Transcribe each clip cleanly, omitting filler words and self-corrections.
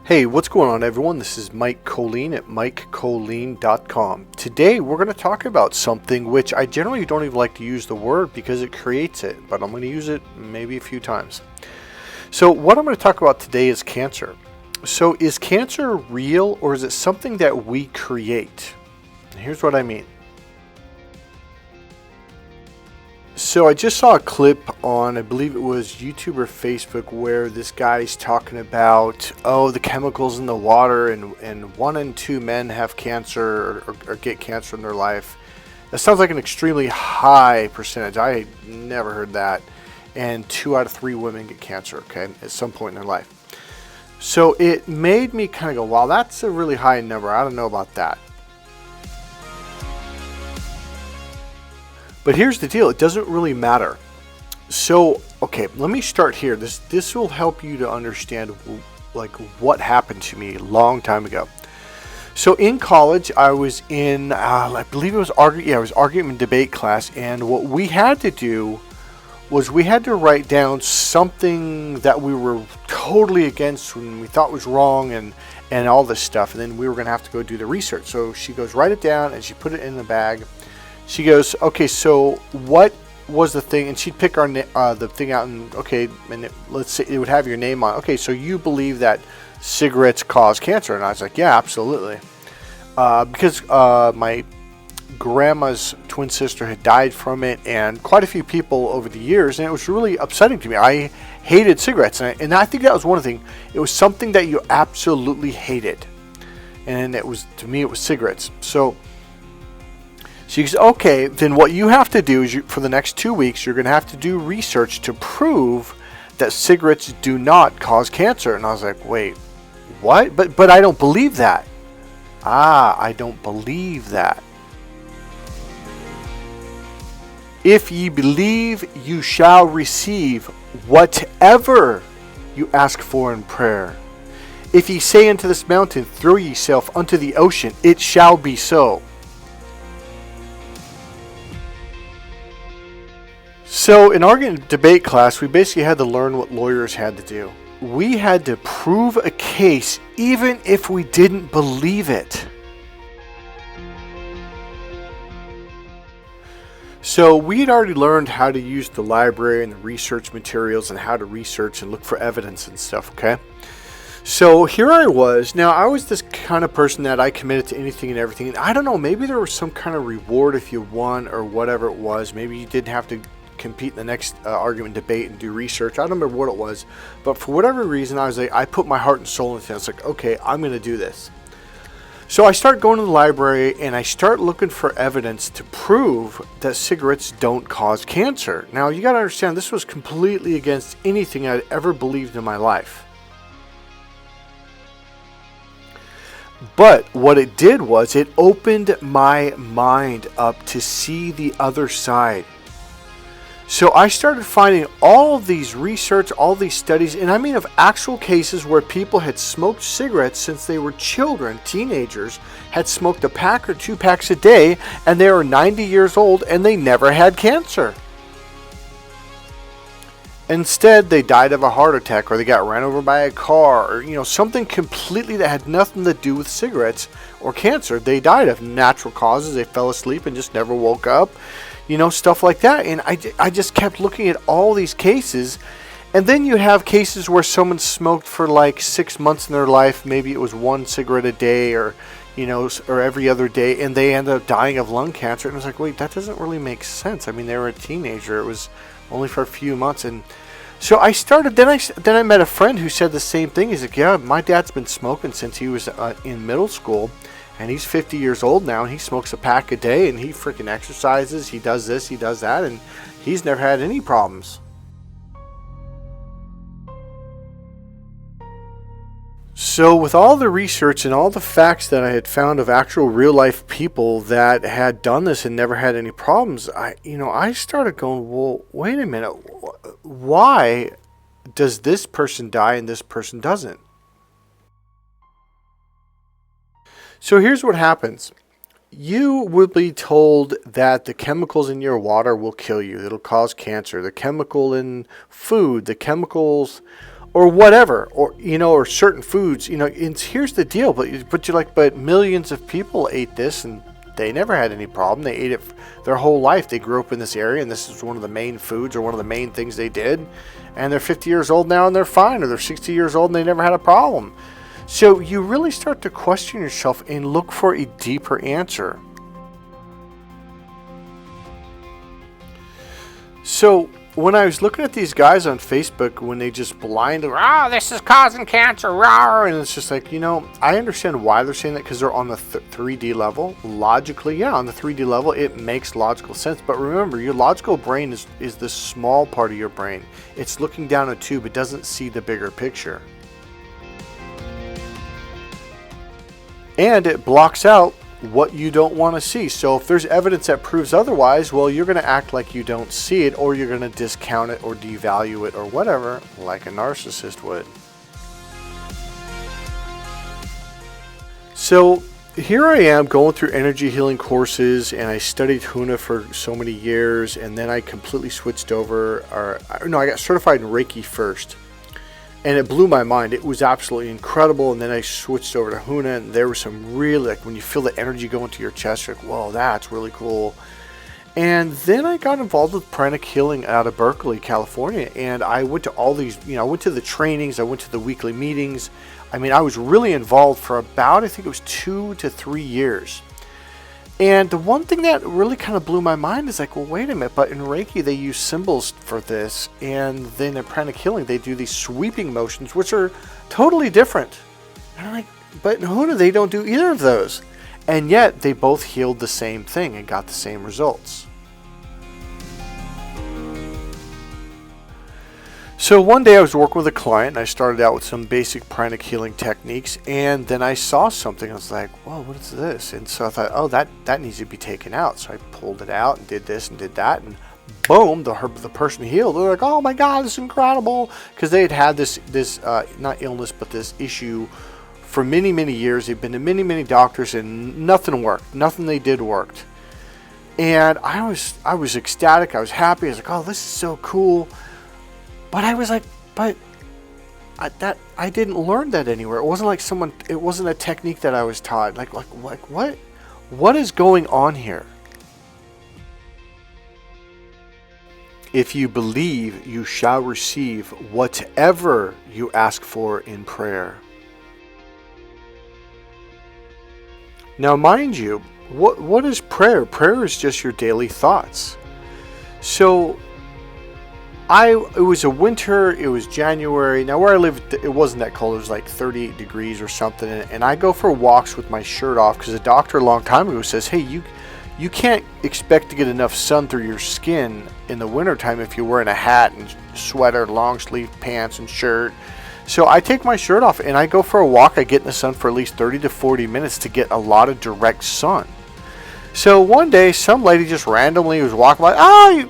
Hey, what's going on, everyone? This is Mike Colleen at MikeColleen.com. Today, we're going to talk about something which I generally don't even like to use the word because it creates it, but I'm going to use it maybe a few times. So what I'm going to talk about today is cancer. So is cancer real, or is it something that we create? And here's what I mean. So I just saw a clip on, I believe it was YouTube or Facebook, where this guy's talking about, the chemicals in the water, and 1 in 2 men have cancer or get cancer in their life. That sounds like an extremely high percentage. I never heard that. And 2 out of 3 women get cancer, okay, at some point in their life. So it made me kind of go, wow, that's a really high number. I don't know about that. But here's the deal, it doesn't really matter. So, okay, let me start here. This will help you to understand like what happened to me a long time ago. So in college, I was in, I believe it was argument and debate class, and what we had to do was we had to write down something that we were totally against when we thought was wrong and all this stuff, and then we were going to have to go do the research. So she goes, write it down, and she put it in the bag. She goes, okay, so what was the thing? And she'd pick the thing out, and okay, and let's say it would have your name on. Okay, so you believe that cigarettes cause cancer? And I was like, yeah, absolutely, because my grandma's twin sister had died from it, and quite a few people over the years, and it was really upsetting to me. I hated cigarettes, and I think that was one of the things. It was something that you absolutely hated, and it was, to me, it was cigarettes. So she goes, okay, then what you have to do is for the next 2 weeks, you're going to have to do research to prove that cigarettes do not cause cancer. And I was like, wait, what? But I don't believe that. I don't believe that. If ye believe, you shall receive whatever you ask for in prayer. If ye say unto this mountain, throw yourself unto the ocean, it shall be so. So in argument debate class, we basically had to learn what lawyers had to do. We had to prove a case even if we didn't believe it. So we had already learned how to use the library and the research materials and how to research and look for evidence and stuff, okay? So here I was. Now, I was this kind of person that I committed to anything and everything. And I don't know, maybe there was some kind of reward if you won or whatever it was. Maybe you didn't have to compete in the next argument debate and do research. I don't remember what it was, but for whatever reason, I was like, I put my heart and soul into it. I was like, okay, I'm going to do this. So I start going to the library and I start looking for evidence to prove that cigarettes don't cause cancer. Now, you got to understand, this was completely against anything I'd ever believed in my life. But what it did was it opened my mind up to see the other side. So I started finding all of these research, all these studies, and I mean of actual cases where people had smoked cigarettes since they were children, teenagers, had smoked a pack or 2 packs a day, and they were 90 years old and they never had cancer. Instead, they died of a heart attack, or they got ran over by a car, or something completely that had nothing to do with cigarettes or cancer. They died of natural causes. They fell asleep and just never woke up. Stuff like that. And I just kept looking at all these cases. And then you have cases where someone smoked for like 6 months in their life. Maybe it was 1 cigarette a day or every other day. And they ended up dying of lung cancer. And I was like, wait, that doesn't really make sense. I mean, they were a teenager. It was only for a few months. And so I started, then I met a friend who said the same thing. He's like, yeah, my dad's been smoking since he was in middle school. And he's 50 years old now, and he smokes a pack a day, and he freaking exercises, he does this, he does that, and he's never had any problems. So with all the research and all the facts that I had found of actual real life people that had done this and never had any problems, I started going, well, wait a minute, why does this person die and this person doesn't? So here's what happens. You will be told that the chemicals in your water will kill you. It'll cause cancer. The chemical in food, the chemicals, or whatever, or certain foods. Here's the deal. But you're like, but millions of people ate this and they never had any problem. They ate it their whole life. They grew up in this area and this is one of the main foods or one of the main things they did. And they're 50 years old now and they're fine, or they're 60 years old and they never had a problem. So you really start to question yourself and look for a deeper answer. So when I was looking at these guys on Facebook, when they just blindly, this is causing cancer, and it's just like, I understand why they're saying that, because they're on the 3D level. Logically, yeah, on the 3D level, it makes logical sense. But remember, your logical brain is the small part of your brain. It's looking down a tube. It doesn't see the bigger picture. And it blocks out what you don't want to see. So if there's evidence that proves otherwise, well, you're going to act like you don't see it, or you're going to discount it or devalue it or whatever, like a narcissist would. So here I am going through energy healing courses, and I studied Huna for so many years, and then I completely switched over. I got certified in Reiki first. And it blew my mind. It was absolutely incredible. And then I switched over to Huna, and there was some really, like, when you feel the energy going to your chest, you're like, whoa, that's really cool. And then I got involved with pranic healing out of Berkeley, California. And I went to all these, I went to the trainings, I went to the weekly meetings. I was really involved for about, I think it was 2 to 3 years. And the one thing that really kind of blew my mind is like, well, wait a minute, but in Reiki they use symbols for this, and then in pranic healing they do these sweeping motions, which are totally different. And I'm like, but in Huna they don't do either of those. And yet they both healed the same thing and got the same results. So one day I was working with a client, and I started out with some basic pranic healing techniques, and then I saw something. I was like, whoa, what is this? And so I thought, oh, that needs to be taken out. So I pulled it out and did this and did that, and boom, the person healed. They're like, oh my God, this is incredible. Because they had this not illness, but this issue for many, many years. They've been to many, many doctors, and nothing worked. Nothing they did worked. And I was ecstatic. I was happy. I was like, oh, this is so cool. But I was like, I didn't learn that anywhere. It wasn't like it wasn't a technique that I was taught. Like what is going on here? If you believe, you shall receive whatever you ask for in prayer. Now, mind you, what is prayer? Prayer is just your daily thoughts. So it was a winter, it was January. Now where I lived, it wasn't that cold. It was like 38 degrees or something. And I go for walks with my shirt off because a doctor a long time ago says, hey, you can't expect to get enough sun through your skin in the wintertime if you're wearing a hat and sweater, long sleeve pants and shirt. So I take my shirt off and I go for a walk. I get in the sun for at least 30 to 40 minutes to get a lot of direct sun. So one day, some lady just randomly was walking by.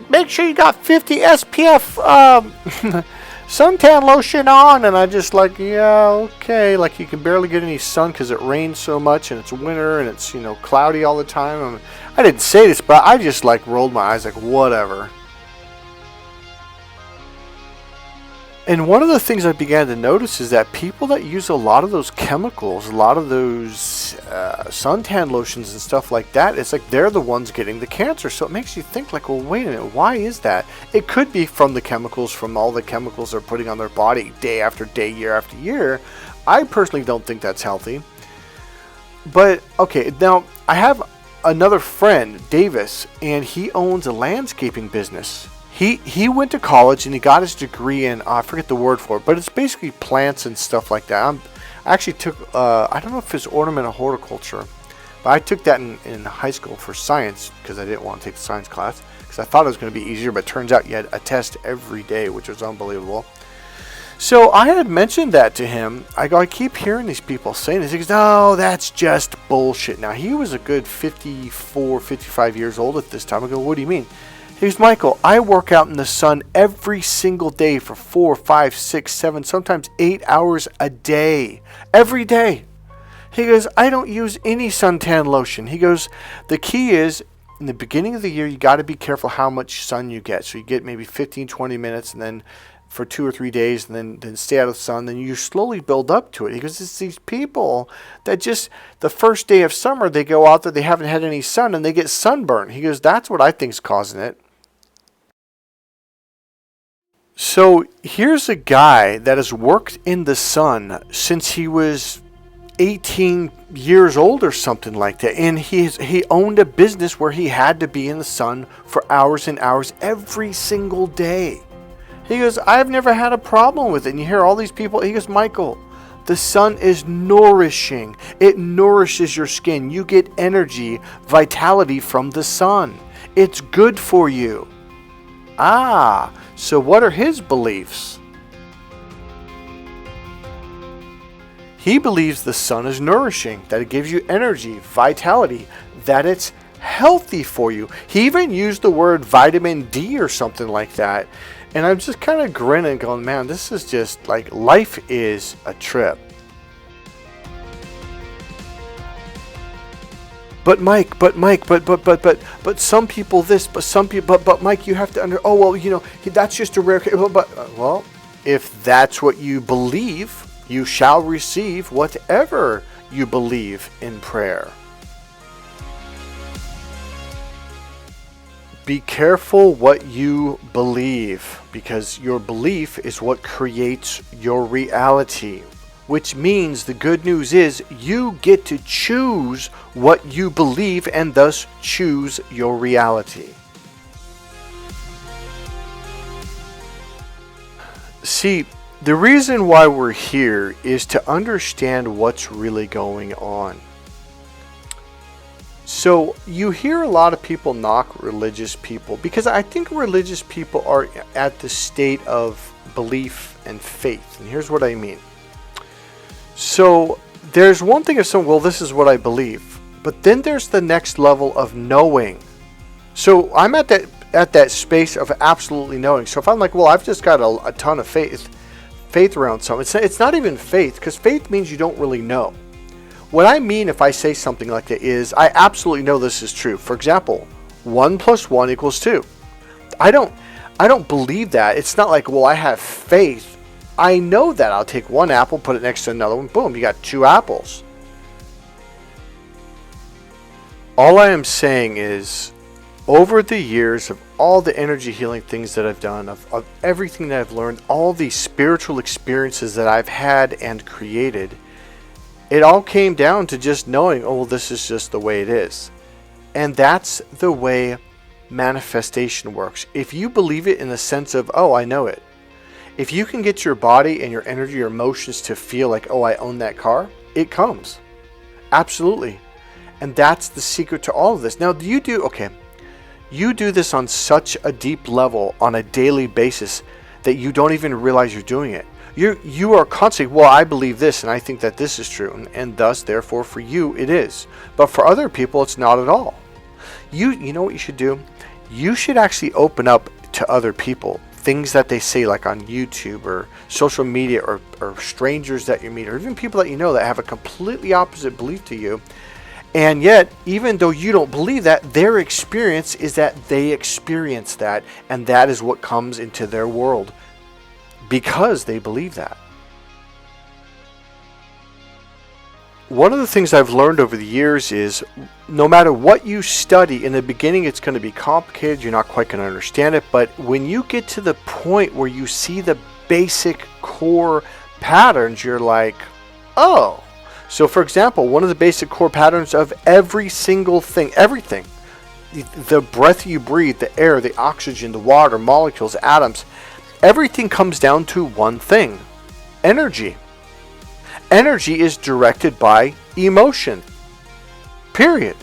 Make sure you got 50 SPF suntan lotion on. And I just like, yeah, okay. Like you can barely get any sun because it rains so much and it's winter and it's, cloudy all the time. I didn't say this, but I just like rolled my eyes like, whatever. And one of the things I began to notice is that people that use a lot of those chemicals, a lot of those suntan lotions and stuff like that, it's like they're the ones getting the cancer. So it makes you think like, well, wait a minute, why is that? It could be from the chemicals, from all the chemicals they're putting on their body day after day, year after year. I personally don't think that's healthy. But, okay, now I have another friend, Davis, and he owns a landscaping business. He went to college and he got his degree in, I forget the word for it, but it's basically plants and stuff like that. I actually took, I don't know if it's ornamental horticulture, but I took that in high school for science because I didn't want to take the science class because I thought it was going to be easier, but it turns out you had a test every day, which was unbelievable. So I had mentioned that to him. I keep hearing these people saying this. He goes, no, that's just bullshit. Now, he was a good 54, 55 years old at this time. I go, what do you mean? Here's Michael. I work out in the sun every single day for 4, 5, 6, 7, sometimes 8 hours a day. Every day. He goes, I don't use any suntan lotion. He goes, the key is, in the beginning of the year, you got to be careful how much sun you get. So you get maybe 15, 20 minutes, and then for 2 or 3 days, and then stay out of the sun. Then you slowly build up to it. He goes, it's these people that just, the first day of summer, they go out there, they haven't had any sun, and they get sunburned. He goes, that's what I think is causing it. So here's a guy that has worked in the sun since he was 18 years old or something like that, and he owned a business where he had to be in the sun for hours and hours every single day. He goes, I've never had a problem with it. And you hear all these people, he goes, Michael, the sun is nourishing. It nourishes your skin. You get energy, vitality from the sun. It's good for you. So what are his beliefs? He believes the sun is nourishing, that it gives you energy, vitality, that it's healthy for you. He even used the word vitamin D or something like that. And I'm just kind of grinning, going, man, this is just like, life is a trip. But Mike, but some people this, but some people, but Mike, you have to oh, well, that's just a rare case. Well, if that's what you believe, you shall receive whatever you believe in prayer. Be careful what you believe, because your belief is what creates your reality. Which means the good news is you get to choose what you believe and thus choose your reality. See, the reason why we're here is to understand what's really going on. So you hear a lot of people knock religious people, because I think religious people are at the state of belief and faith. And here's what I mean. So there's one thing of saying, well, this is what I believe. But then there's the next level of knowing. So I'm at that space of absolutely knowing. So if I'm like, well, I've just got a ton of faith around something. It's not even faith, because faith means you don't really know. What I mean if I say something like that is, I absolutely know this is true. For example, 1 + 1 = 2. I don't believe that. It's not like, well, I have faith. I know that. I'll take one apple, put it next to another one, boom, you got 2 apples. All I am saying is, over the years of all the energy healing things that I've done, of everything that I've learned, all these spiritual experiences that I've had and created, it all came down to just knowing, oh, well, this is just the way it is. And that's the way manifestation works. If you believe it in the sense of, oh, I know it. If you can get your body and your energy, your emotions to feel like, oh, I own that car, it comes. Absolutely. And that's the secret to all of this. Now, you do this on such a deep level on a daily basis that you don't even realize you're doing it. You are constantly, well, I believe this and I think that this is true, and thus, therefore, for you, it is. But for other people, it's not at all. You know what you should do? You should actually open up to other people, things that they say, like on YouTube or social media, or strangers that you meet, or even people that you know that have a completely opposite belief to you. And yet, even though you don't believe that, their experience is that they experience that, and that is what comes into their world because they believe that. One of the things I've learned over the years is, no matter what you study, in the beginning it's going to be complicated, you're not quite going to understand it, but when you get to the point where you see the basic core patterns, you're like, oh. So for example, one of the basic core patterns of every single thing, everything, the breath you breathe, the air, the oxygen, the water, molecules, atoms, everything comes down to one thing: energy. Energy is directed by emotion. Period.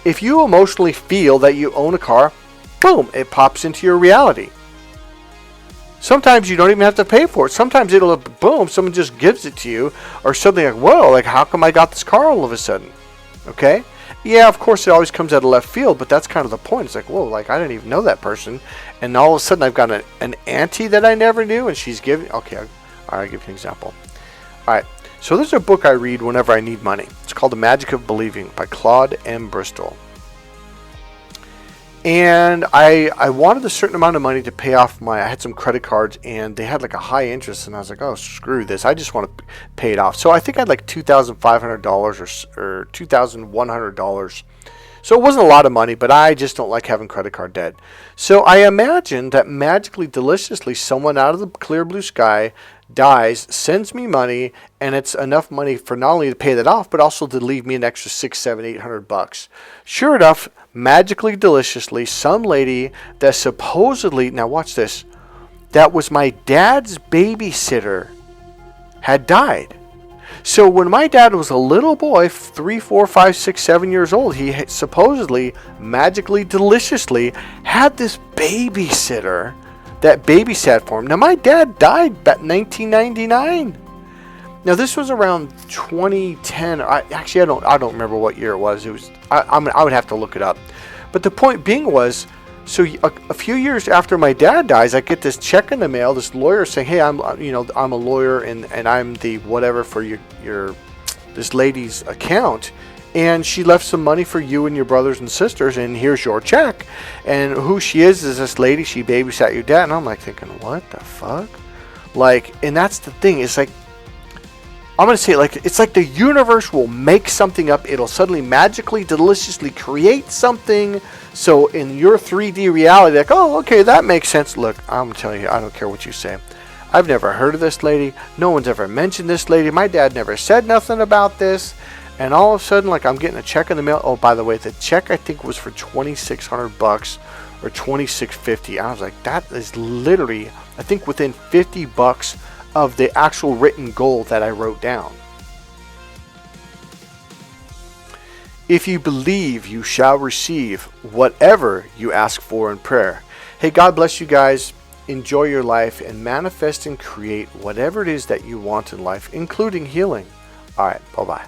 If you emotionally feel that you own a car, boom, it pops into your reality. Sometimes you don't even have to pay for it. Sometimes it'll, boom, someone just gives it to you, or something like, whoa, like how come I got this car all of a sudden? Okay? Yeah, of course it always comes out of left field, but that's kind of the point. It's like, whoa, like I didn't even know that person, and all of a sudden I've got an auntie that I never knew, and she's giving, okay, I'll give you an example. All right. So there's a book I read whenever I need money. It's called The Magic of Believing by Claude M. Bristol. And I wanted a certain amount of money to pay off I had some credit cards, and they had like a high interest, and I was like, oh, screw this. I just want to pay it off. So I think I had like $2,500 or $2,100. So it wasn't a lot of money, but I just don't like having credit card debt. So I imagined that magically, deliciously, someone out of the clear blue sky dies, sends me money, and it's enough money for not only to pay that off, but also to leave me an extra $600, $700, $800. Sure enough, magically, deliciously, some lady that supposedly, now watch this, that was my dad's babysitter had died. So when my dad was a little boy, 3, 4, 5, 6, 7 years old, he supposedly, magically, deliciously had this babysitter that babysat for him. Now my dad died back in 1999. Now this was around 2010. I don't remember what year it was. I would have to look it up. But the point being was, so a few years after my dad dies, I get this check in the mail. This lawyer saying, "Hey, I'm a lawyer and I'm the whatever for your this lady's account, and she left some money for you and your brothers and sisters, and here's your check." And who she is this lady. She babysat your dad, and I'm like thinking, what the fuck? Like, and that's the thing. It's like, I'm going to say it like, it's like the universe will make something up. It'll suddenly magically, deliciously create something. So in your 3D reality, like, oh, okay, that makes sense. Look, I'm telling you, I don't care what you say. I've never heard of this lady. No one's ever mentioned this lady. My dad never said nothing about this. And all of a sudden, like, I'm getting a check in the mail. Oh, by the way, the check I think was for $2,600 or $2,650. I was like, that is literally, I think, within $50 of the actual written goal that I wrote down. If you believe, you shall receive whatever you ask for in prayer. Hey, God bless you guys. Enjoy your life and manifest and create whatever it is that you want in life, including healing. All right, bye-bye.